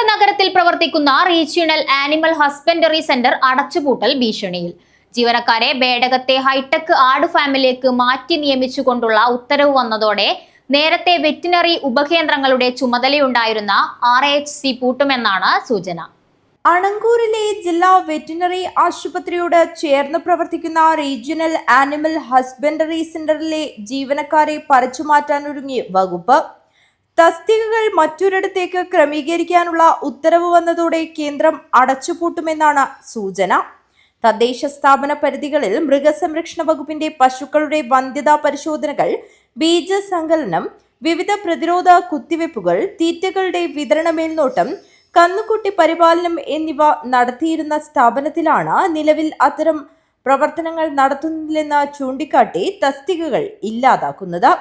നഗരത്തിൽ പ്രവർത്തിക്കുന്ന regional animal husbandry centre അടച്ചുപൂട്ടൽ ഭീഷണിയിൽ. ജീവനക്കാരെ ബേഡകത്തെ ഹൈടെക് ആട് ഫാമിലേക്ക് മാറ്റി നിയമിച്ചുകൊണ്ടുള്ള ഉത്തരവ് വന്നതോടെ നേരത്തെ വെറ്റിനറി ഉപകേന്ദ്രങ്ങളുടെ ചുമതലയുണ്ടായിരുന്ന RHC പൂട്ടുമെന്നാണ് സൂചന. അണങ്കൂരിലെ ജില്ലാ വെറ്റിനറി ആശുപത്രിയോട് ചേർന്ന് പ്രവർത്തിക്കുന്ന റീജിയണൽ ആനിമൽ ഹസ്ബൻഡറി സെന്ററിലെ ജീവനക്കാരെ പറിച്ചുമാറ്റാനൊരുങ്ങി വകുപ്പ്. തസ്തികകൾ മറ്റൊരിടത്തേക്ക് ക്രമീകരിക്കാനുള്ള ഉത്തരവ് വന്നതോടെ കേന്ദ്രം അടച്ചുപൂട്ടുമെന്നാണ് സൂചന. തദ്ദേശ സ്ഥാപന പരിധികളിൽ മൃഗസംരക്ഷണ വകുപ്പിന്റെ പശുക്കളുടെ വന്ധ്യതാ പരിശോധനകൾ, ബീജസങ്കലനം, വിവിധ പ്രതിരോധ കുത്തിവയ്പ്പുകൾ, തീറ്റകളുടെ വിതരണ മേൽനോട്ടം, കന്നുകുട്ടി പരിപാലനം എന്നിവ നടത്തിയിരുന്ന സ്ഥാപനത്തിലാണ് നിലവിൽ അത്തരം പ്രവർത്തനങ്ങൾ നടത്തുന്നില്ലെന്ന് ചൂണ്ടിക്കാട്ടി തസ്തികകൾ ഇല്ലാതാക്കുന്നത്.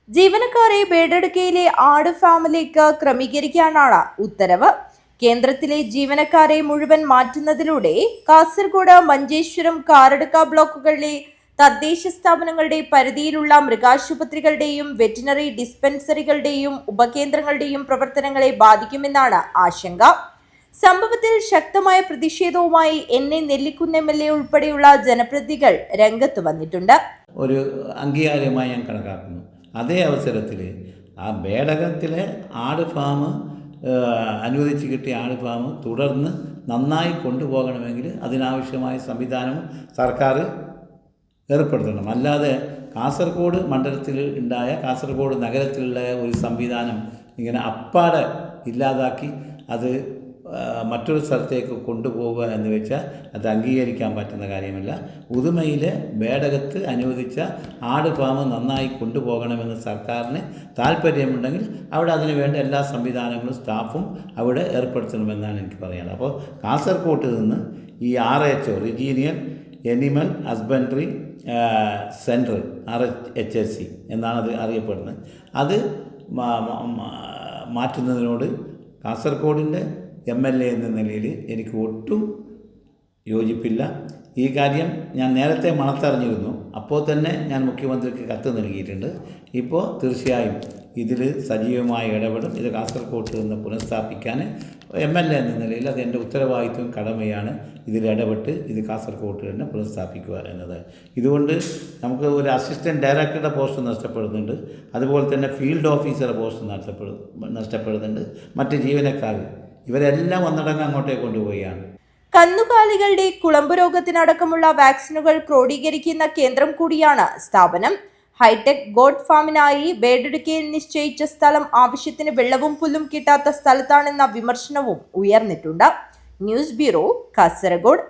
ജീവനക്കാരെ ബേഡടുക്കയിലെ ആട് ഫാമിലേക്ക് ക്രമീകരിക്കാനാണ് ഉത്തരവ്. കേന്ദ്രത്തിലെ ജീവനക്കാരെ മുഴുവൻ മാറ്റുന്നതിലൂടെ കാസർഗോഡ്, മഞ്ചേശ്വരം, കാരടുക്ക ബ്ലോക്കുകളിലെ തദ്ദേശ സ്ഥാപനങ്ങളുടെ പരിധിയിലുള്ള മൃഗാശുപത്രികളുടെയും വെറ്റിനറി ഡിസ്പെൻസറികളുടെയും ഉപകേന്ദ്രങ്ങളുടെയും പ്രവർത്തനങ്ങളെ ബാധിക്കുമെന്നാണ് ആശങ്ക. സംഭവത്തിൽ ശക്തമായ പ്രതിഷേധവുമായി നെല്ലിക്കുന്ന് MLA ഉൾപ്പെടെയുള്ള ജനപ്രതിനിധികൾ രംഗത്ത് വന്നിട്ടുണ്ട്. ഒരു അംഗീകാരമായി ഞാൻ കണക്കാക്കുന്നു. അതേ അവസരത്തിൽ ആ ബേഡകത്തിലെ ആട് ഫാം അനുവദിച്ച് കിട്ടിയ ആട് ഫാം തുടർന്ന് നന്നായി കൊണ്ടുപോകണമെങ്കിൽ അതിനാവശ്യമായ സംവിധാനവും സർക്കാർ ഏർപ്പെടുത്തണം. അല്ലാതെ കാസർഗോഡ് മണ്ഡലത്തിൽ ഉണ്ടായ, കാസർഗോഡ് നഗരത്തിലുള്ള ഒരു സംവിധാനം ഇങ്ങനെ അപ്പാടെ ഇല്ലാതാക്കി അത് മറ്റൊരു സ്ഥലത്തേക്ക് കൊണ്ടുപോവുക എന്ന് വെച്ചാൽ അത് അംഗീകരിക്കാൻ പറ്റുന്ന കാര്യമല്ല. ഉദുമയിലെ ബേഡകത്ത് അനുവദിച്ച ആട് ഫാം നന്നായി കൊണ്ടുപോകണമെന്ന് സർക്കാരിന് താല്പര്യമുണ്ടെങ്കിൽ അവിടെ അതിനു വേണ്ട എല്ലാ സംവിധാനങ്ങളും സ്റ്റാഫും അവിടെ ഏർപ്പെടുത്തണമെന്നാണ് എനിക്ക് പറയാനുള്ളത്. അപ്പോൾ കാസർഗോഡ് നിന്ന് ഈ RHO regional animal husbandry centre RHSC എന്നാണ് അത് അറിയപ്പെടുന്നത്. അത് മാറ്റുന്നതിനോട് കാസർഗോഡിൻ്റെ MLA എന്ന നിലയിൽ എനിക്ക് ഒട്ടും യോജിപ്പില്ല. ഈ കാര്യം ഞാൻ നേരത്തെ മണത്തറിഞ്ഞിരുന്നു. അപ്പോൾ തന്നെ ഞാൻ മുഖ്യമന്ത്രിക്ക് കത്ത് നൽകിയിട്ടുണ്ട്. ഇപ്പോൾ തീർച്ചയായും ഇതിൽ സജീവമായി ഇടപെടും. ഇത് കാസർഗോഡ് നിന്ന് പുനഃസ്ഥാപിക്കാൻ MLA എന്ന നിലയിൽ അത് എൻ്റെ ഉത്തരവാദിത്വം, കടമയാണ്. ഇതിൽ ഇടപെട്ട് ഇത് കാസർഗോഡ് തന്നെ പുനഃസ്ഥാപിക്കുക എന്നത്. ഇതുകൊണ്ട് നമുക്ക് ഒരു അസിസ്റ്റൻറ്റ് ഡയറക്ടറുടെ പോസ്റ്റ് നഷ്ടപ്പെടുന്നുണ്ട്. അതുപോലെ തന്നെ ഫീൽഡ് ഓഫീസറുടെ പോസ്റ്റ് നഷ്ടപ്പെടുന്നുണ്ട്. മറ്റ് ജീവനക്കാർ ഇവരെല്ലാം ഒന്നടങ്കം അങ്ങോട്ടേക്ക് കൊണ്ടുപോവുകയാണ്. കന്നുകാലികളുടെ കുളമ്പ് രോഗത്തിനടക്കമുള്ള വാക്സിനുകൾ ക്രോഡീകരിക്കുന്ന കേന്ദ്രം കൂടിയാണ് സ്ഥാപനം. ഹൈടെക് ഗോഡ് ഫാമിനായി ബേഡടുക്കയിൽ നിശ്ചയിച്ച സ്ഥലം ആവശ്യത്തിന് വെള്ളവും പുല്ലും കിട്ടാത്ത സ്ഥലത്താണെന്ന വിമർശനവും ഉയർന്നിട്ടുണ്ട്. News bureau, Kasaragod.